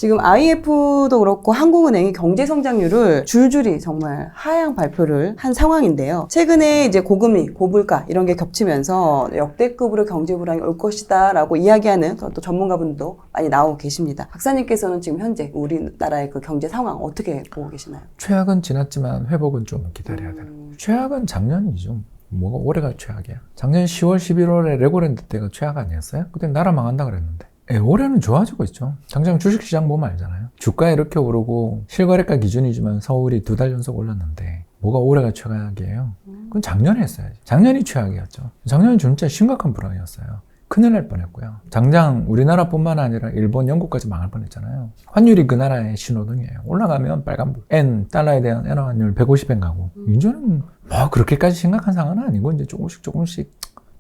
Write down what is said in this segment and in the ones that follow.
지금 IMF도 그렇고 한국은행이 경제 성장률을 줄줄이 정말 하향 발표를 한 상황인데요. 최근에 이제 고금리, 고물가 이런 게 겹치면서 역대급으로 경제 불황이 올 것이다라고 이야기하는 또 전문가분도 많이 나오고 계십니다. 박사님께서는 지금 현재 우리나라의 그 경제 상황 어떻게 보고 계시나요? 최악은 지났지만 회복은 좀 기다려야 되는. 최악은 작년이죠. 뭐가 올해가 최악이야. 작년 10월, 11월에 레고랜드 때가 최악 아니었어요? 그때 나라 망한다 그랬는데. 올해는 좋아지고 있죠. 당장 주식시장 보면 알잖아요. 주가 이렇게 오르고 실거래가 기준이지만 서울이 2달 연속 올랐는데 뭐가 올해가 최악이에요? 그건 작년에 했어야지. 작년이 최악이었죠. 작년은 진짜 심각한 불황이었어요. 큰일 날 뻔했고요. 당장 우리나라뿐만 아니라 일본, 영국까지 망할 뻔했잖아요. 환율이 그 나라의 신호등이에요. 올라가면 빨간불. 달러에 대한 엔화 환율 150엔 가고. 이제는 뭐 그렇게까지 심각한 상황은 아니고 이제 조금씩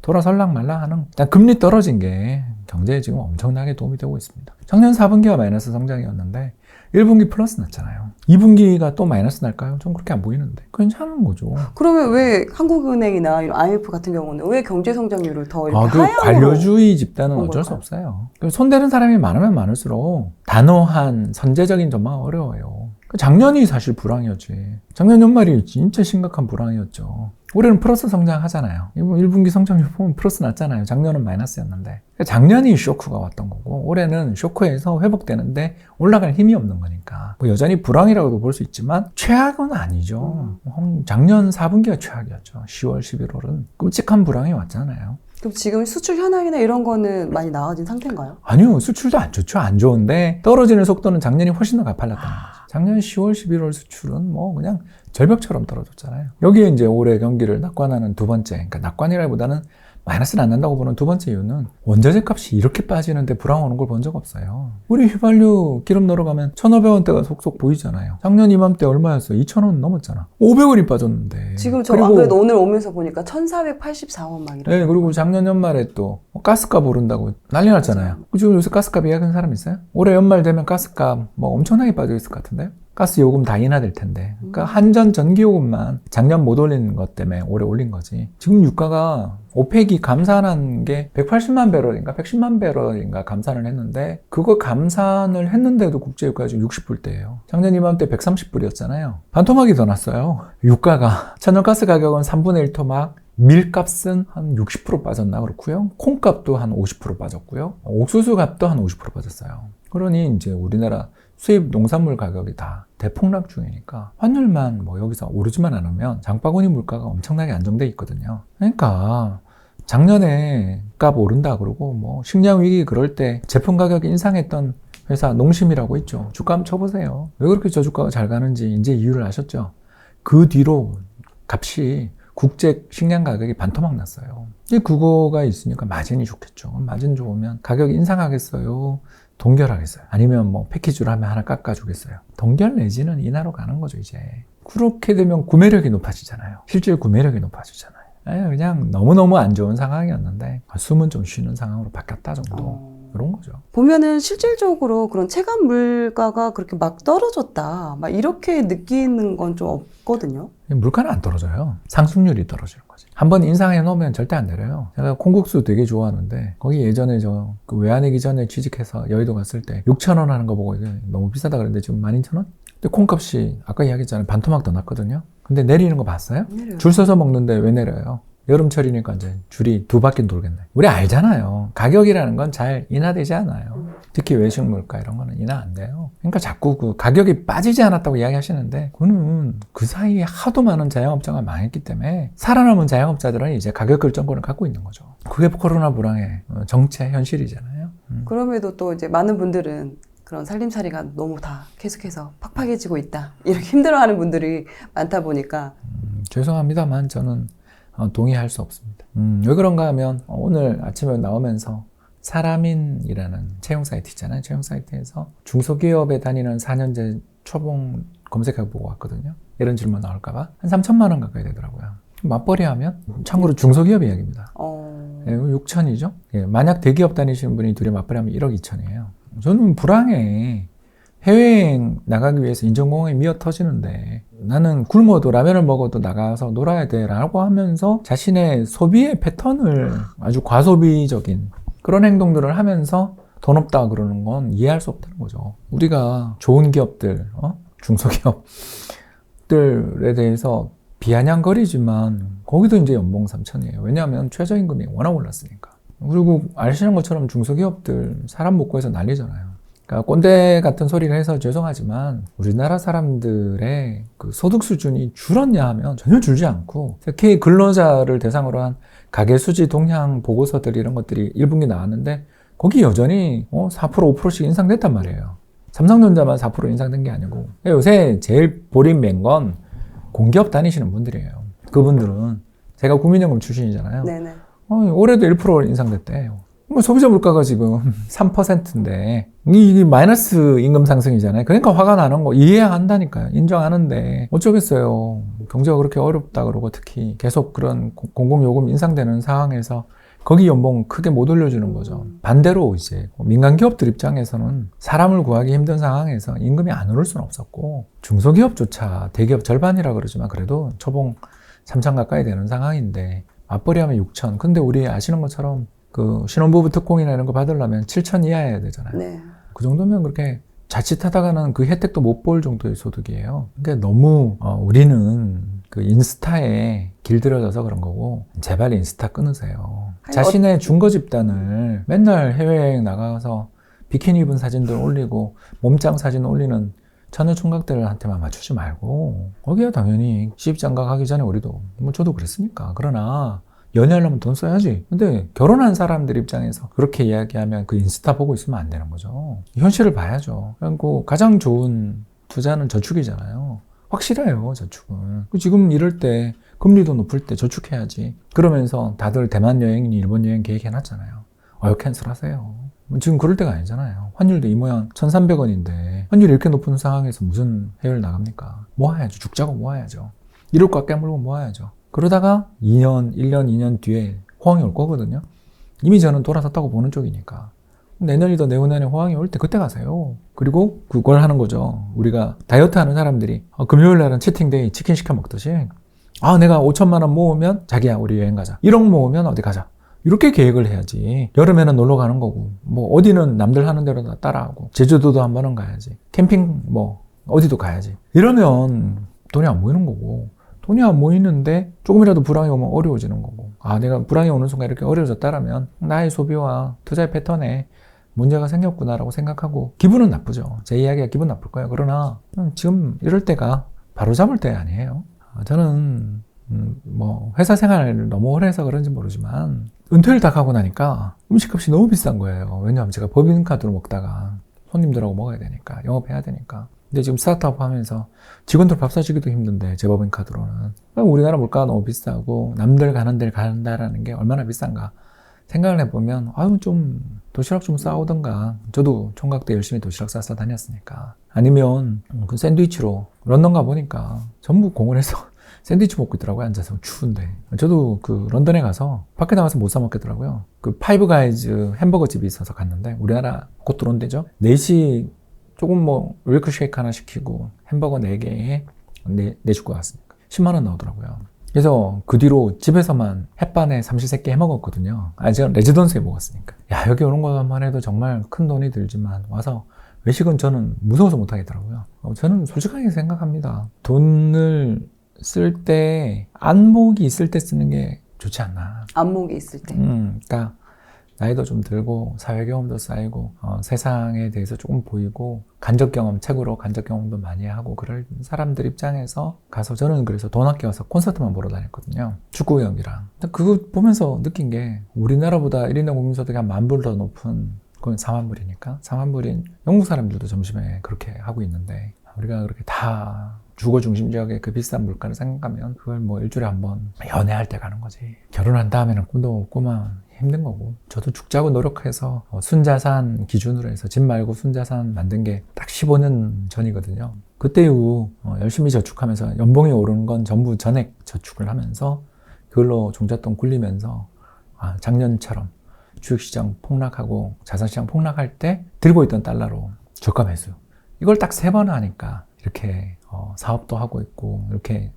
돌아설랑 말랑 하는. 일단 금리 떨어진 게 경제에 지금 엄청나게 도움이 되고 있습니다. 작년 4분기가 마이너스 성장이었는데 1분기 플러스 났잖아요. 2분기가 또 마이너스 날까요? 좀 그렇게 안 보이는데. 괜찮은 거죠. 그러면 왜 한국은행이나 이런 IMF 같은 경우는 왜 경제 성장률을 더 이렇게 그 하향으로 관료주의 집단은 어쩔 수 걸까요? 없어요. 손대는 사람이 많으면 많을수록 단호한 선제적인 전망은 어려워요. 작년이 사실 불황이었지. 작년 연말이 진짜 심각한 불황이었죠. 올해는 플러스 성장하잖아요. 1분기 성장률 보면 플러스 났잖아요. 작년은 마이너스였는데. 작년이 쇼크가 왔던 거고 올해는 쇼크에서 회복되는데 올라갈 힘이 없는 거니까 뭐 여전히 불황이라고도 볼 수 있지만 최악은 아니죠. 작년 4분기가 최악이었죠. 10월, 11월은 끔찍한 불황이 왔잖아요. 그럼 지금 수출 현황이나 이런 거는 많이 나아진 상태인가요? 아니요. 수출도 안 좋죠. 안 좋은데 떨어지는 속도는 작년이 훨씬 더 가팔랐다는 거죠. 작년 10월, 11월 수출은 뭐 그냥 절벽처럼 떨어졌잖아요. 여기에 이제 올해 경기를 낙관하는 두 번째, 그러니까 낙관이라기보다는 마이너스는 안 난다고 보는 두 번째 이유는 원자재 값이 이렇게 빠지는데 불황 오는 걸 본 적 없어요. 우리 휘발유 기름 넣으러가면 1,500원대가 속속 보이잖아요. 작년 이맘때 얼마였어요? 2,000원 넘었잖아. 500원이 빠졌는데. 지금 저 안 그래도 오늘 오면서 보니까 1,484원 막 이래. 네, 그리고 작년 연말에 또 가스값 오른다고 난리 났잖아요. 지금 요새 가스값 이야기하는 사람 있어요? 올해 연말 되면 가스값 뭐 엄청나게 빠져 있을 것 같은데요? 가스 요금 다 인하될 텐데. 그러니까 한전 전기요금만 작년 못 올린 것 때문에 올해 올린 거지. 지금 유가가 오펙이 감산한 게 180만 배럴인가 110만 배럴인가 감산을 했는데 그거 감산을 했는데도 국제유가가 지금 60불대예요. 작년 이맘때 130불이었잖아요. 반토막이 더 났어요. 유가가. 천연가스 가격은 3분의 1 토막, 밀값은 한 60% 빠졌나 그렇고요. 콩값도 한 50% 빠졌고요. 옥수수 값도 한 50% 빠졌어요. 그러니 이제 우리나라 수입 농산물 가격이 다 대폭락 중이니까 환율만 뭐 여기서 오르지만 않으면 장바구니 물가가 엄청나게 안정돼 있거든요. 그러니까 작년에 값 오른다 그러고 뭐 식량 위기 그럴 때 제품 가격 인상했던 회사 농심이라고 있죠. 주가 한번 쳐보세요. 왜 그렇게 저주가가 잘 가는지 이제 이유를 아셨죠? 그 뒤로 값이 국제 식량 가격이 반토막 났어요. 그거가 있으니까 마진이 좋겠죠. 마진 좋으면 가격 인상하겠어요? 동결하겠어요? 아니면 뭐 패키지로 하면 하나 깎아주겠어요? 동결 내지는 인하로 가는 거죠, 이제. 그렇게 되면 구매력이 높아지잖아요. 실질 구매력이 높아지잖아요. 그냥 너무너무 안 좋은 상황이었는데 숨은 좀 쉬는 상황으로 바뀌었다 정도. 그런 거죠. 보면은 실질적으로 그런 체감 물가가 그렇게 막 떨어졌다 막 이렇게 느끼는 건 좀 없거든요. 물가는 안 떨어져요. 상승률이 떨어지는 거지. 한번 인상해 놓으면 절대 안 내려요. 제가 콩국수 되게 좋아하는데 거기 예전에 저 그 외환위기 전에 취직해서 여의도 갔을 때 6,000원 하는 거 보고 이게 너무 비싸다 그랬는데 지금 12,000원? 근데 콩값이 아까 이야기했잖아요. 반토막 더 났거든요. 근데 내리는 거 봤어요? 내려요. 줄 서서 먹는데 왜 내려요? 여름철이니까 이제 줄이 2바퀴 돌겠네. 우리 알잖아요. 가격이라는 건 잘 인하되지 않아요. 특히 외식 물가 이런 거는 인하 안 돼요. 그러니까 자꾸 그 가격이 빠지지 않았다고 이야기하시는데 그거는 그 사이에 하도 많은 자영업자가 망했기 때문에 살아남은 자영업자들은 이제 가격 결정권을 갖고 있는 거죠. 그게 코로나 불황의 정체 현실이잖아요. 그럼에도 또 이제 많은 분들은 그런 살림살이가 너무 다 계속해서 팍팍해지고 있다. 이렇게 힘들어하는 분들이 많다 보니까 죄송합니다만 저는 동의할 수 없습니다. 왜 그런가 하면 오늘 아침에 나오면서 사람인이라는 채용 사이트 있잖아요. 채용 사이트에서 중소기업에 다니는 4년제 초봉 검색해보고 왔거든요. 이런 질문 나올까봐 한 3천만 원 가까이 되더라고요. 맞벌이 하면 참고로 중소기업 이야기입니다. 6천이죠. 예, 만약 대기업 다니시는 분이 둘이 맞벌이 하면 1억 2천이에요. 저는 불황에 해외여행 나가기 위해서 인천공항에 미어 터지는데 나는 굶어도 라면을 먹어도 나가서 놀아야 돼 라고 하면서 자신의 소비의 패턴을 아주 과소비적인 그런 행동들을 하면서 돈 없다 그러는 건 이해할 수 없다는 거죠. 우리가 좋은 기업들, 중소기업들에 대해서 비아냥거리지만 거기도 이제 연봉 3천이에요. 왜냐하면 최저임금이 워낙 올랐으니까. 그리고 아시는 것처럼 중소기업들 사람 못 구해서 난리잖아요. 그러니까 꼰대 같은 소리를 해서 죄송하지만 우리나라 사람들의 그 소득 수준이 줄었냐 하면 전혀 줄지 않고, 특히 근로자를 대상으로 한 가계 수지 동향 보고서들 이런 것들이 1분기 나왔는데 거기 여전히 4% 5%씩 인상됐단 말이에요. 삼성전자만 4% 인상된 게 아니고. 요새 제일 보릿맨 건 공기업 다니시는 분들이에요. 그분들은 제가 국민연금 출신이잖아요. 네네. 올해도 1% 인상됐대요. 소비자 물가가 지금 3%인데 이게 마이너스 임금 상승이잖아요. 그러니까 화가 나는 거 이해한다니까요. 인정하는데 어쩌겠어요. 경제가 그렇게 어렵다 그러고 특히 계속 그런 공공요금 인상되는 상황에서 거기 연봉 크게 못 올려주는 거죠. 반대로 이제 민간 기업들 입장에서는 사람을 구하기 힘든 상황에서 임금이 안 오를 수는 없었고, 중소기업조차 대기업 절반이라 그러지만 그래도 초봉 3천 가까이 되는 상황인데 맞벌이 하면 6천. 근데 우리 아시는 것처럼 그 신혼부부 특공이나 이런 거 받으려면 7천 이하여야 되잖아요. 네. 그 정도면 그렇게 자칫하다가는 그 혜택도 못 볼 정도의 소득이에요. 그러니까 너무 우리는 그 인스타에 길들여져서 그런 거고, 제발 인스타 끊으세요. 자신의 중거 집단을 맨날 해외여행 나가서 비키니 입은 사진들 올리고 몸짱 사진 올리는 처녀 총각들한테만 맞추지 말고, 거기야 당연히 시집장가 가기 전에 우리도 저도 그랬으니까. 그러나 연애하려면 돈 써야지. 근데 결혼한 사람들 입장에서 그렇게 이야기하면 그 인스타 보고 있으면 안 되는 거죠. 현실을 봐야죠. 그리고 가장 좋은 투자는 저축이잖아요. 확실해요, 저축은. 지금 이럴 때 금리도 높을 때 저축해야지. 그러면서 다들 대만 여행이니 일본 여행 계획해놨잖아요. 캔슬 하세요. 지금 그럴 때가 아니잖아요. 환율도 이 모양 1,300원인데 환율이 이렇게 높은 상황에서 무슨 해외를 나갑니까? 모아야죠. 죽자고 모아야죠. 이럴 거 깨물고 모아야죠. 그러다가 2년, 1년, 2년 뒤에 호황이 올 거거든요. 이미 저는 돌아섰다고 보는 쪽이니까. 내년이든 내후년에 호황이 올 때 그때 가세요. 그리고 그걸 하는 거죠. 우리가 다이어트 하는 사람들이 금요일 날은 치팅데이 치킨 시켜 먹듯이, 내가 5천만 원 모으면 자기야 우리 여행 가자. 1억 모으면 어디 가자. 이렇게 계획을 해야지. 여름에는 놀러 가는 거고, 어디는 남들 하는 대로 다 따라하고, 제주도도 한 번은 가야지. 캠핑 어디도 가야지. 이러면 돈이 안 모이는 거고, 돈이 안 모이는데 조금이라도 불황이 오면 어려워지는 거고, 내가 불황이 오는 순간 이렇게 어려워졌다라면 나의 소비와 투자의 패턴에 문제가 생겼구나라고 생각하고 기분은 나쁘죠. 제 이야기가 기분 나쁠 거예요. 그러나 지금 이럴 때가 바로 잡을 때 아니에요. 저는 회사 생활을 너무 오래 해서 그런지 모르지만 은퇴를 다 가고 나니까 음식값이 너무 비싼 거예요. 왜냐하면 제가 법인카드로 먹다가 손님들하고 먹어야 되니까, 영업해야 되니까. 근데 지금 스타트업 하면서 직원들 밥 사주기도 힘든데, 제 법인카드로는. 우리나라 물가가 너무 비싸고 남들 가는 데를 간다라는 게 얼마나 비싼가 생각을 해보면, 좀 도시락 좀 싸오던가. 저도 총각 때 열심히 도시락 싸서 다녔으니까. 아니면 그 샌드위치로 런던 가보니까 전부 공원에서 샌드위치 먹고 있더라고요. 앉아서 추운데. 저도 그 런던에 가서 밖에 나가서 못 사 먹겠더라고요. 그 파이브 가이즈 햄버거 집이 있어서 갔는데, 우리나라 곧 들어온대죠. 4시 조금 밀크쉐이크 하나 시키고 햄버거 4개에 내주고 왔으니까 10만 원 나오더라고요. 그래서 그 뒤로 집에서만 햇반에 삼시세끼 해 먹었거든요. 제가 레지던스에 먹었으니까. 여기 오는 것만 해도 정말 큰 돈이 들지만 와서 외식은 저는 무서워서 못 하겠더라고요. 저는 솔직하게 생각합니다. 돈을 쓸 때 안목이 있을 때 쓰는 게 좋지 않나. 안목이 있을 때. 그러니까 나이도 좀 들고 사회 경험도 쌓이고 세상에 대해서 조금 보이고 간접 경험, 책으로 간접 경험도 많이 하고 그럴 사람들 입장에서 가서, 저는 그래서 돈 아껴서 콘서트만 보러 다녔거든요. 축구 경기랑. 그거 보면서 느낀 게, 우리나라보다 1인당 국민소득이 한 10,000불 더 높은, 그건 40,000불이니까 40,000불인 영국 사람들도 점심에 그렇게 하고 있는데, 우리가 그렇게 다 주거 중심 지역의 그 비싼 물가를 생각하면 그걸 일주일에 한 번 연애할 때 가는 거지. 결혼한 다음에는 꿈도 없고만 힘든 거고. 저도 죽자고 노력해서 순자산 기준으로 해서 집 말고 순자산 만든 게 딱 15년 전이거든요. 그때 이후 열심히 저축하면서 연봉이 오르는 건 전부 전액 저축을 하면서 그걸로 종잣돈 굴리면서 작년처럼 주식시장 폭락하고 자산시장 폭락할 때 들고 있던 달러로 저가 매수, 이걸 딱 3번 하니까 이렇게 사업도 하고 있고, 이렇게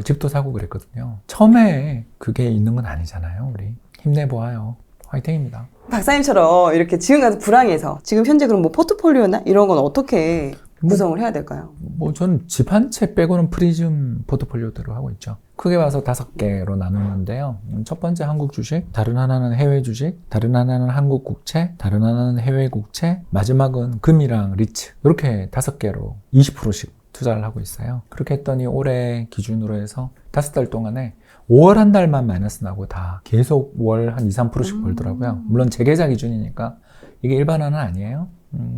집도 사고 그랬거든요. 처음에 그게 있는 건 아니잖아요. 우리 힘내보아요. 화이팅입니다. 박사님처럼 이렇게 지금 같은 불황에서 지금 현재 그럼 뭐 포트폴리오나 이런 건 어떻게 구성을 해야 될까요? 뭐 저는 집 한 채 빼고는 프리즘 포트폴리오대로 하고 있죠. 크게 봐서 5개로 나누는데요. 첫 번째 한국 주식, 다른 하나는 해외 주식, 다른 하나는 한국 국채, 다른 하나는 해외 국채, 마지막은 금이랑 리츠. 이렇게 5개로 20%씩 투자를 하고 있어요. 그렇게 했더니 올해 기준으로 해서 5달 동안에 5월 한 달만 마이너스 나고 다 계속 월 한 2, 3%씩 벌더라고요. 물론 재계좌 기준이니까 이게 일반화는 아니에요.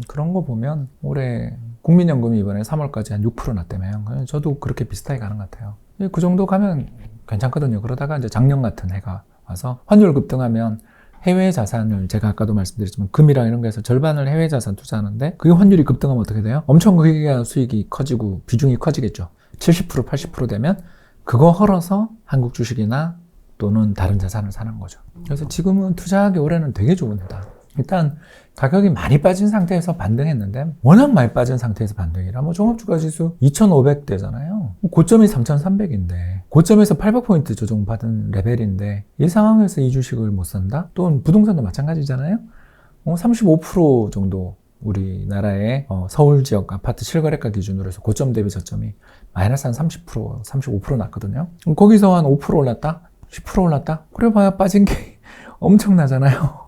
그런 거 보면 올해 국민연금이 이번에 3월까지 한 6% 났다며요. 저도 그렇게 비슷하게 가는 것 같아요. 그 정도 가면 괜찮거든요. 그러다가 이제 작년 같은 해가 와서 환율 급등하면 해외 자산을 제가 아까도 말씀드렸지만 금이랑 이런 거에서 절반을 해외 자산 투자하는데 그게 환율이 급등하면 어떻게 돼요? 엄청 그게 수익이 커지고 비중이 커지겠죠. 70%, 80% 되면 그거 헐어서 한국 주식이나 또는 다른 자산을 사는 거죠. 그래서 지금은 투자하기 올해는 되게 좋은 해다. 일단 가격이 많이 빠진 상태에서 반등했는데 워낙 많이 빠진 상태에서 반등이라 뭐 종합주가지수 2,500대잖아요. 고점이 3,300인데 고점에서 800포인트 조정받은 레벨인데 이 상황에서 이 주식을 못 산다? 또는 부동산도 마찬가지잖아요. 35% 정도 우리나라의 서울 지역 아파트 실거래가 기준으로 해서 고점 대비 저점이 마이너스 한 30%, 35% 났거든요. 거기서 한 5% 올랐다? 10% 올랐다? 그래 봐야 빠진 게 엄청나잖아요.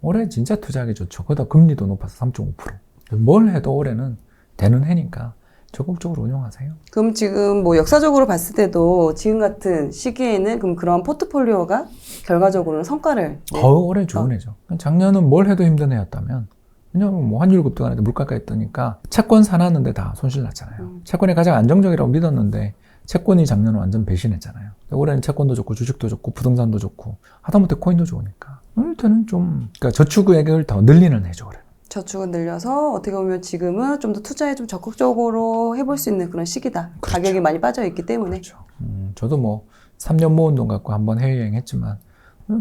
올해 진짜 투자하기 좋죠. 거기다 금리도 높아서 3.5%. 뭘 해도 올해는 되는 해니까 적극적으로 운용하세요. 그럼 지금 뭐 역사적으로 봤을 때도 지금 같은 시기에는 그럼 그런 포트폴리오가 결과적으로는 성과를 올해 좋은 해죠. 작년은 뭘 해도 힘든 해였다면 왜냐면 뭐 환율 급등하는데 물가까지 뜨니까 채권 사놨는데 다 손실 났잖아요. 채권이 가장 안정적이라고 믿었는데 채권이 작년은 완전 배신했잖아요. 올해는 채권도 좋고 주식도 좋고 부동산도 좋고 하다못해 코인도 좋으니까 오늘 때는 좀 그러니까 저축액을 더 늘리는 해죠. 올해. 저축은 늘려서 어떻게 보면 지금은 좀 더 투자에 좀 적극적으로 해볼 수 있는 그런 시기다. 그렇죠. 가격이 많이 빠져 있기 때문에. 그렇죠. 저도 뭐 3년 모은 돈 갖고 한번 해외여행 했지만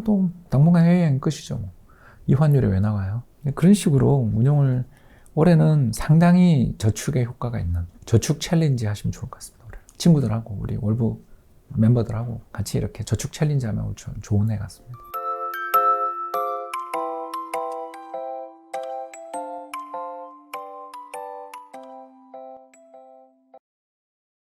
또 당분간 해외여행 끝이죠. 뭐. 이 환율에 왜 나가요? 그런 식으로 운용을 올해는 상당히 저축에 효과가 있는 저축 챌린지 하시면 좋을 것 같습니다. 올해. 친구들하고 우리 월부 멤버들하고 같이 이렇게 저축 챌린지 하면 좋은 해 같습니다.